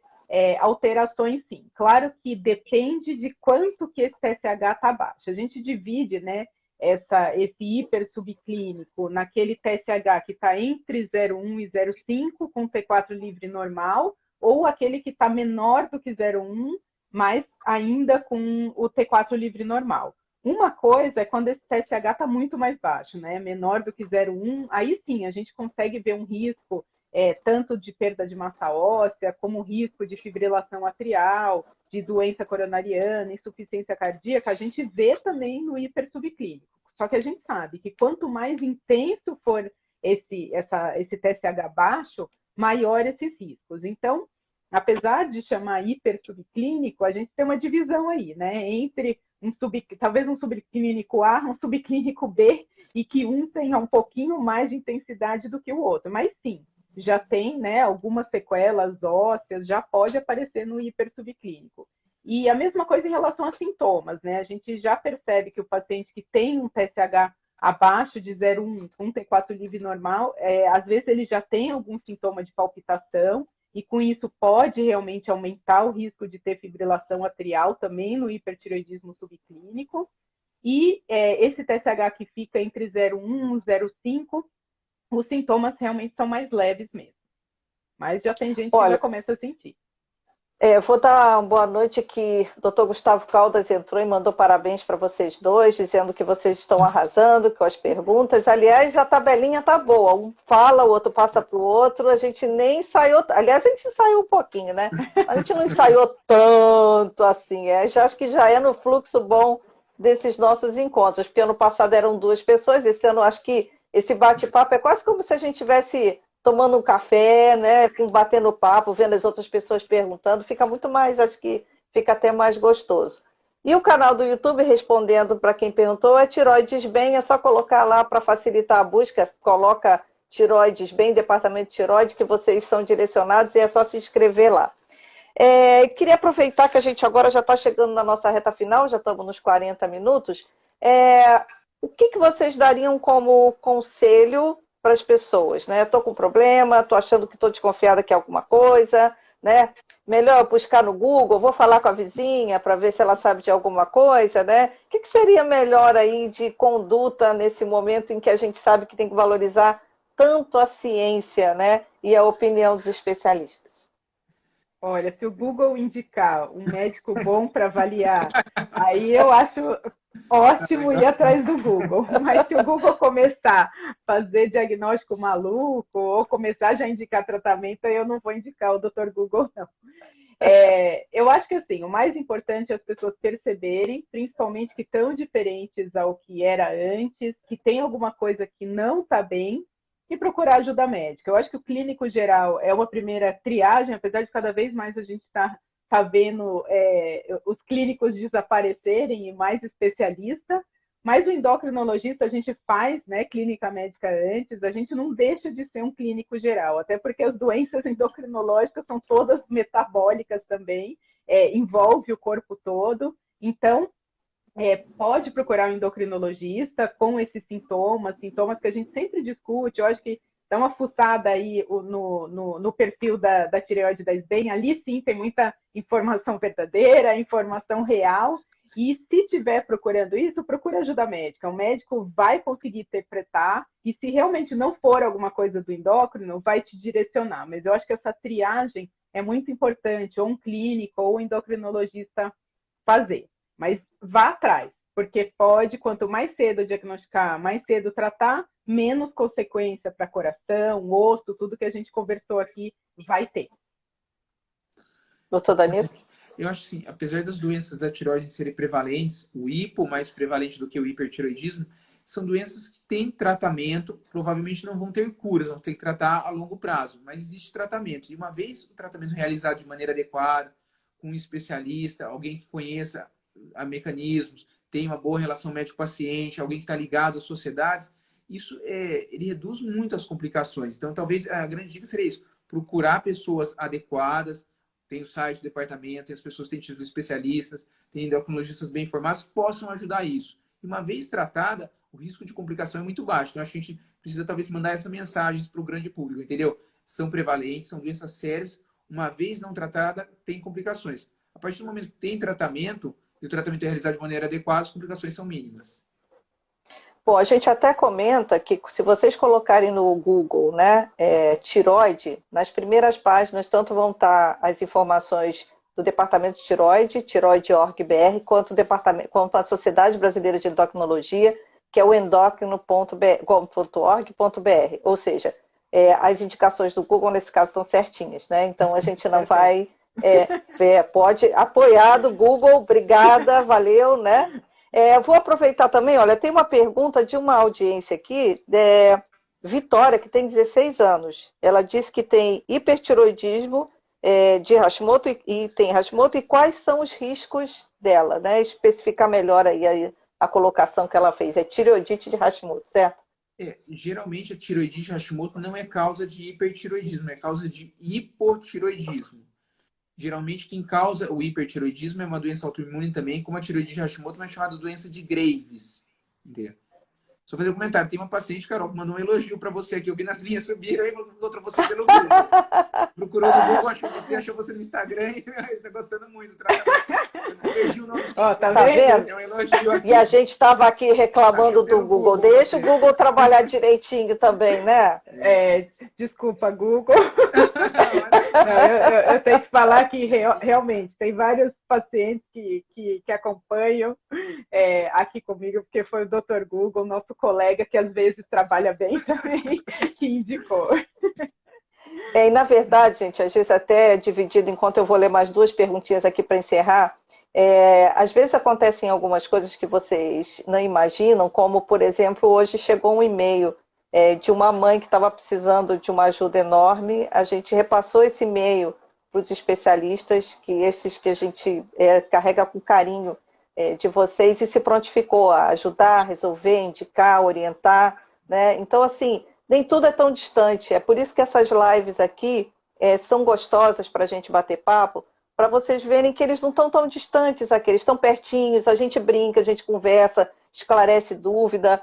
alterações sim. Claro que depende de quanto que esse TSH está baixo. A gente divide, né, esse hipersubclínico naquele TSH que está entre 0,1 e 0,5 com T4 livre normal, ou aquele que está menor do que 0,1 mas ainda com o T4 livre normal. Uma coisa é quando esse TSH está muito mais baixo, né? Menor do que 0,1, aí sim a gente consegue ver um risco tanto de perda de massa óssea, como risco de fibrilação atrial, de doença coronariana, insuficiência cardíaca, a gente vê também no hipersubclínico. Só que a gente sabe que quanto mais intenso for esse TSH baixo, maior esses riscos. Então, apesar de chamar hipersubclínico, a gente tem uma divisão aí, né? Entre talvez um subclínico A, um subclínico B, e que um tenha um pouquinho mais de intensidade do que o outro. Mas sim, já tem, né, algumas sequelas ósseas, já pode aparecer no hipersubclínico. E a mesma coisa em relação a sintomas, né? A gente já percebe que o paciente que tem um TSH abaixo de 0,1 com T4 livre normal, às vezes ele já tem algum sintoma de palpitação, e com isso pode realmente aumentar o risco de ter fibrilação atrial também no hipertireoidismo subclínico. E esse TSH que fica entre 0,1 e 0,5, os sintomas realmente são mais leves mesmo. Mas já tem gente que já Olha, começa a sentir. vou dar uma boa noite que o Dr. Gustavo Caldas entrou e mandou parabéns para vocês dois, dizendo que vocês estão arrasando com as perguntas. Aliás, a tabelinha tá boa. Um fala, o outro passa para o outro. A gente nem ensaiou. Aliás, a gente ensaiou um pouquinho, né? A gente não ensaiou tanto assim. Já acho que já é no fluxo bom desses nossos encontros, porque ano passado eram 2 pessoas, esse ano acho que esse bate-papo é quase como se a gente tivesse tomando um café, né, batendo papo, vendo as outras pessoas perguntando, fica muito mais, acho que fica até mais gostoso. E o canal do YouTube, respondendo para quem perguntou, é Tiroides Bem, é só colocar lá para facilitar a busca, coloca Tiroides Bem, Departamento de Tiroide, que vocês são direcionados e é só se inscrever lá. Queria aproveitar que a gente agora já está chegando na nossa reta final, já estamos nos 40 minutos. O que vocês dariam como conselho para as pessoas, né? Estou com problema, estou achando que estou desconfiada que é alguma coisa, né? Melhor buscar no Google, vou falar com a vizinha para ver se ela sabe de alguma coisa, né? O que seria melhor aí de conduta nesse momento em que a gente sabe que tem que valorizar tanto a ciência, né? E a opinião dos especialistas? Olha, se o Google indicar um médico bom para avaliar, aí eu acho ótimo ir atrás do Google. Mas se o Google começar a fazer diagnóstico maluco ou começar já a indicar tratamento, aí eu não vou indicar o Dr. Google, não. Eu acho que assim, o mais importante é as pessoas perceberem, principalmente que estão diferentes ao que era antes, que tem alguma coisa que não está bem, e procurar ajuda médica. Eu acho que o clínico geral é uma primeira triagem, apesar de cada vez mais a gente tá vendo os clínicos desaparecerem e mais especialistas, Mas o endocrinologista, a gente faz, né, clínica médica antes, a gente não deixa de ser um clínico geral, até porque as doenças endocrinológicas são todas metabólicas também, envolve o corpo todo. Então, pode procurar um endocrinologista com esses sintomas que a gente sempre discute. Eu acho que dá uma fuçada aí no perfil da tireoide da SBEM. Ali sim tem muita informação verdadeira, informação real. E se estiver procurando isso, procura ajuda médica. O médico vai conseguir interpretar e se realmente não for alguma coisa do endócrino, vai te direcionar. Mas eu acho que essa triagem é muito importante, ou um clínico ou um endocrinologista fazer. Mas vá atrás, porque pode, quanto mais cedo diagnosticar, mais cedo tratar, menos consequência para coração, osso, tudo que a gente conversou aqui vai ter. Doutor Danilo? Eu acho assim, apesar das doenças da tireoide serem prevalentes, o hipo mais prevalente do que o hipertireoidismo, são doenças que têm tratamento, provavelmente não vão ter curas, vão ter que tratar a longo prazo, mas existe tratamento. E uma vez o tratamento realizado de maneira adequada, com um especialista, alguém que conheça a mecanismos, tem uma boa relação médico-paciente, alguém que está ligado às sociedades, isso ele reduz muito as complicações. Então, talvez a grande dica seria isso, procurar pessoas adequadas. Tem o site do departamento, tem as pessoas que têm títulos especialistas, tem endocrinologistas bem informados que possam ajudar isso. E uma vez tratada, o risco de complicação é muito baixo. Então, acho que a gente precisa talvez mandar essa mensagem para o grande público, entendeu? São prevalentes, são doenças sérias. Uma vez não tratada, tem complicações. A partir do momento que tem tratamento, e o tratamento é realizado de maneira adequada, as complicações são mínimas. Bom, a gente até comenta que se vocês colocarem no Google, né, tiroide, nas primeiras páginas, tanto vão estar as informações do Departamento de Tiroide, tiroide.org.br, quanto a Sociedade Brasileira de Endocrinologia, que é o endócrino.org.br. Ou seja, as indicações do Google, nesse caso, estão certinhas, né? Então, a gente não vai... pode apoiar do Google, obrigada, valeu, né? Vou aproveitar também, olha, tem uma pergunta de uma audiência aqui, Vitória, que tem 16 anos. Ela disse que tem hipertiroidismo de Hashimoto e tem Hashimoto, e quais são os riscos dela, né? Especificar melhor aí a colocação que ela fez. É tireoidite de Hashimoto, certo? Geralmente a tireoidite de Hashimoto não é causa de hipertiroidismo, é causa de hipotiroidismo. Geralmente, quem causa o hipertiroidismo é uma doença autoimune também, como a tireoidite de Hashimoto, mas chamada doença de Graves. Entendeu? Só fazer um comentário. Tem uma paciente, Carol, que mandou um elogio para você aqui. Eu vi nas linhas subiram e encontrou você pelo Google. Procurou no Google, achou você no Instagram e está gostando muito do tratamento. Eu não perdi o nome. Tá vendo? É um elogio aqui. E a gente estava aqui reclamando do Google. Deixa o Google trabalhar direitinho também, né? Desculpa, Google. Eu tenho que falar que realmente tem vários pacientes que acompanham aqui comigo, porque foi o Dr. Google, nosso colega, que às vezes trabalha bem também, que indicou. E na verdade, gente, às vezes até dividido, enquanto eu vou ler mais duas perguntinhas aqui para encerrar, às vezes acontecem algumas coisas que vocês não imaginam, como, por exemplo, hoje chegou um e-mail de uma mãe que estava precisando de uma ajuda enorme. A gente repassou esse e-mail para os especialistas, esses que a gente carrega com carinho de vocês, e se prontificou a ajudar, resolver, indicar, orientar, né? Então, assim, nem tudo é tão distante. É por isso que essas lives aqui são gostosas para a gente bater papo, para vocês verem que eles não estão tão distantes aqui, eles estão pertinhos, a gente brinca, a gente conversa, esclarece dúvida.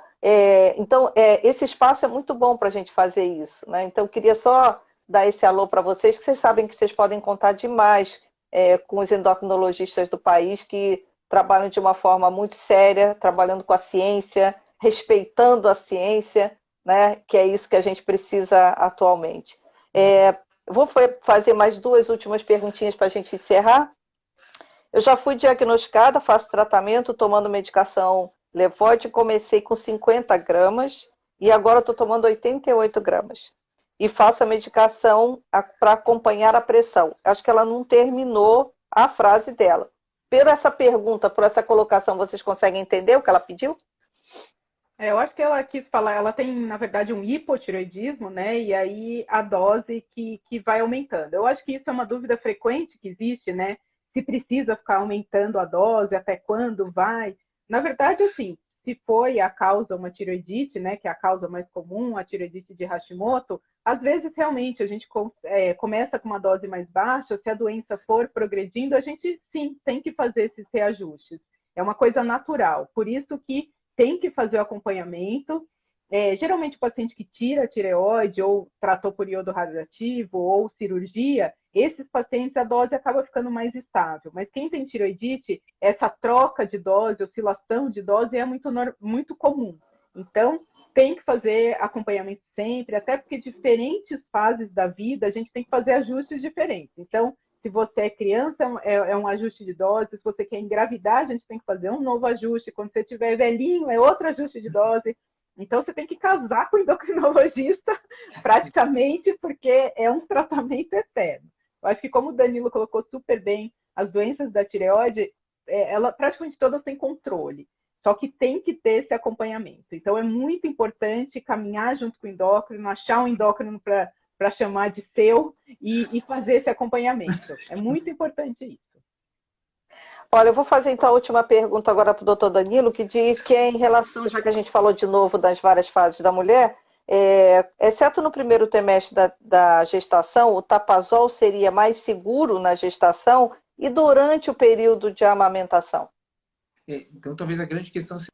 Então, esse espaço é muito bom para a gente fazer isso, né? Então, eu queria só dar esse alô para vocês, que vocês sabem que vocês podem contar demais com os endocrinologistas do país, que trabalham de uma forma muito séria, trabalhando com a ciência, respeitando a ciência, né? Que é isso que a gente precisa atualmente. Vou fazer mais duas últimas perguntinhas para a gente encerrar. Eu já fui diagnosticada, faço tratamento, tomando medicação Levote, comecei com 50 gramas e agora estou tomando 88 gramas. E faço a medicação para acompanhar a pressão. Acho que ela não terminou a frase dela. Por essa pergunta, por essa colocação, vocês conseguem entender o que ela pediu? Eu acho que ela quis falar, ela tem, na verdade, um hipotireoidismo, né? E aí a dose que vai aumentando. Eu acho que isso é uma dúvida frequente que existe, né? Se precisa ficar aumentando a dose, até quando vai. Na verdade, assim, se foi a causa uma tireoidite, né, que é a causa mais comum, a tireoidite de Hashimoto, às vezes realmente a gente começa com uma dose mais baixa, se a doença for progredindo, a gente sim tem que fazer esses reajustes. É uma coisa natural, por isso que tem que fazer o acompanhamento. Geralmente o paciente que tira a tireoide ou tratou por iodo radioativo ou cirurgia, esses pacientes a dose acaba ficando mais estável. Mas quem tem tireoidite, essa troca de dose, oscilação de dose é muito comum. Então, tem que fazer acompanhamento sempre, até porque diferentes fases da vida a gente tem que fazer ajustes diferentes. Então, se você é criança, é um ajuste de dose. Se você quer engravidar, a gente tem que fazer um novo ajuste. Quando você estiver velhinho, é outro ajuste de dose. Então, você tem que casar com o endocrinologista, praticamente, porque é um tratamento eterno. Eu acho que, como o Danilo colocou super bem, as doenças da tireoide, praticamente todas têm controle. Só que tem que ter esse acompanhamento. Então, é muito importante caminhar junto com o endócrino, achar um endócrino para chamar de seu e fazer esse acompanhamento. É muito importante isso. Olha, eu vou fazer então a última pergunta agora para o doutor Danilo, que é em relação, já que a gente falou de novo das várias fases da mulher, exceto no primeiro trimestre da gestação, o Tapazol seria mais seguro na gestação e durante o período de amamentação? Então, talvez a grande questão seja...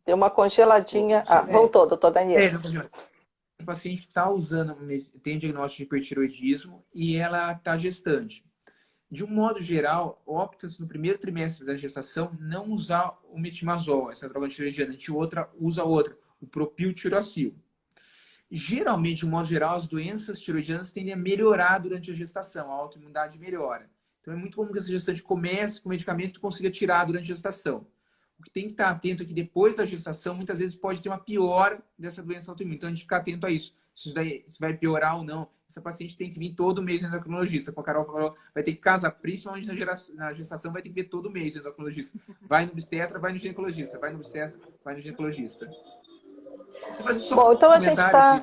Deu uma congeladinha. Voltou, doutor Danilo. Não, congela. O paciente está usando, tem diagnóstico de hipertiroidismo e ela está gestante. De um modo geral, opta-se no primeiro trimestre da gestação não usar o metimazol, essa droga tiroidiana. A gente usa outra, o propiltiracil. Geralmente, de um modo geral, as doenças tiroidianas tendem a melhorar durante a gestação, a autoimunidade melhora. Então, é muito comum que essa gestante comece com medicamento e consiga tirar durante a gestação. O que tem que estar atento é que depois da gestação, muitas vezes pode ter uma piora dessa doença autoimune. Então, a gente fica atento a isso. Se vai piorar ou não. Essa paciente tem que vir todo mês no endocrinologista. Como a Carol falou, vai ter que casar, principalmente na gestação, vai ter que ver todo mês no endocrinologista. Vai no obstetra, vai no ginecologista. Vai no obstetra, vai no ginecologista. Bom, então a gente está...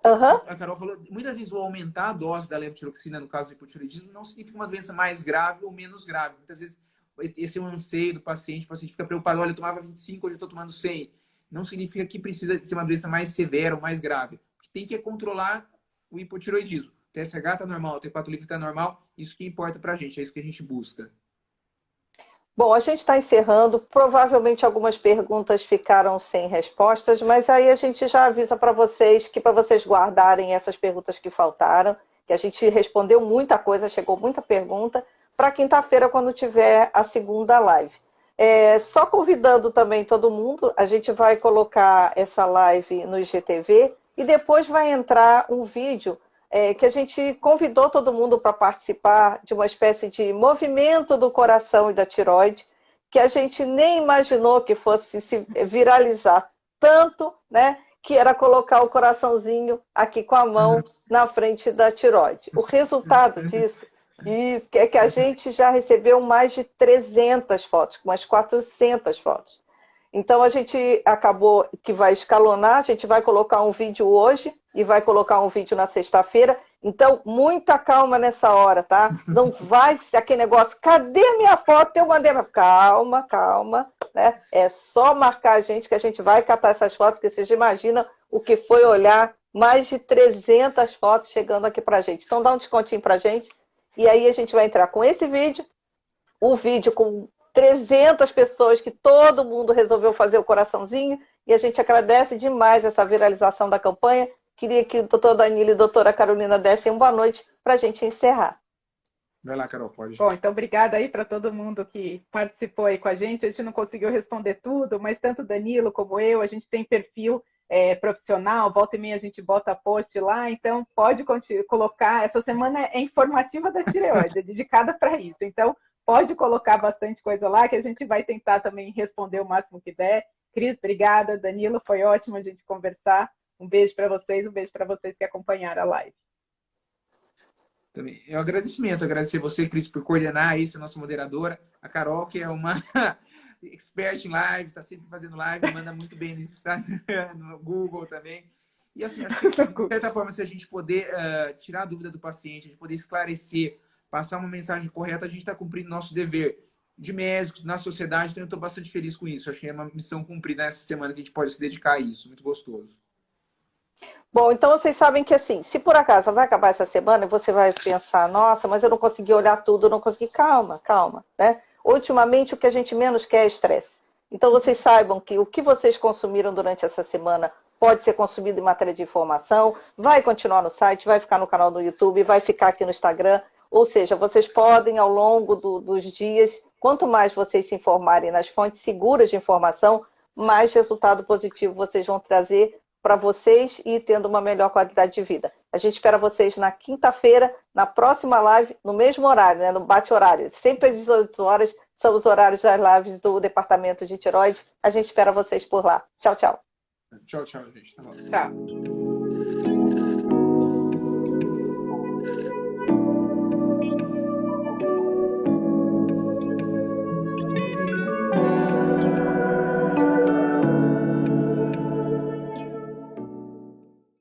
A Carol falou, muitas vezes o aumentar a dose da levotiroxina no caso do hipotiroidismo não significa uma doença mais grave ou menos grave. Muitas vezes esse é um anseio do paciente, o paciente fica preocupado, olha, eu tomava 25, hoje eu estou tomando 100. Não significa que precisa ser uma doença mais severa ou mais grave. O que tem que é controlar o hipotiroidismo. O TSH está normal, o T4 livre está normal, isso que importa para a gente, é isso que a gente busca. Bom, a gente está encerrando. Provavelmente algumas perguntas ficaram sem respostas, mas aí a gente já avisa para vocês que para vocês guardarem essas perguntas que faltaram, que a gente respondeu muita coisa, chegou muita pergunta, para quinta-feira, quando tiver a segunda live. Só convidando também todo mundo, a gente vai colocar essa live no IGTV e depois vai entrar um vídeo que a gente convidou todo mundo para participar de uma espécie de movimento do coração e da tireoide, que a gente nem imaginou que fosse se viralizar tanto, né? Que era colocar o coraçãozinho aqui com a mão na frente da tireoide. O resultado disso é que a gente já recebeu mais de 300 fotos, umas 400 fotos. Então, a gente acabou que vai escalonar, a gente vai colocar um vídeo hoje e vai colocar um vídeo na sexta-feira. Então, muita calma nessa hora, tá? Não vai ser aquele negócio, cadê minha foto? Eu mandei. Calma, calma, né? É só marcar a gente que a gente vai catar essas fotos, que vocês imaginam o que foi olhar mais de 300 fotos chegando aqui pra gente. Então, dá um descontinho pra gente. E aí, a gente vai entrar com esse vídeo, o vídeo com 300 pessoas que todo mundo resolveu fazer o coraçãozinho e a gente agradece demais essa viralização da campanha. Queria que o doutor Danilo e a doutora Carolina dessem uma boa noite para a gente encerrar. Vai lá, Carol, pode. Bom, então obrigada aí para todo mundo que participou aí com a gente. A gente não conseguiu responder tudo, mas tanto o Danilo como eu, a gente tem perfil profissional, volta e meia a gente bota post lá, então pode colocar. Essa semana é informativa da tireoide, é dedicada para isso. Então, pode colocar bastante coisa lá, que a gente vai tentar também responder o máximo que der. Cris, obrigada. Danilo, foi ótimo a gente conversar. Um beijo para vocês, um beijo para vocês que acompanharam a live. Também. É um agradecimento, agradecer você, Cris, por coordenar isso, a nossa moderadora. A Carol, que é uma expert em live, está sempre fazendo live, manda muito bem no Instagram, no Google também. E assim, acho que, de certa forma, se a gente poder tirar a dúvida do paciente, a gente poder esclarecer passar uma mensagem correta, a gente está cumprindo nosso dever de médicos, na sociedade, então eu estou bastante feliz com isso. Acho que é uma missão cumprida nessa semana que a gente pode se dedicar a isso. Muito gostoso. Bom, então vocês sabem que assim, se por acaso vai acabar essa semana e você vai pensar, nossa, mas eu não consegui olhar tudo, eu não consegui. Calma, calma, né? Ultimamente o que a gente menos quer é estresse. Então vocês saibam que o que vocês consumiram durante essa semana pode ser consumido em matéria de informação, vai continuar no site, vai ficar no canal do YouTube, vai ficar aqui no Instagram. Ou seja, vocês podem, ao longo dos dias, quanto mais vocês se informarem nas fontes seguras de informação, mais resultado positivo vocês vão trazer para vocês e tendo uma melhor qualidade de vida. A gente espera vocês na quinta-feira, na próxima live, no mesmo horário, né, no bate-horário. Sempre às 18 horas são os horários das lives do Departamento de Tireoide. A gente espera vocês por lá. Tchau, tchau. Tchau, tchau, gente. Tá bom. Tchau.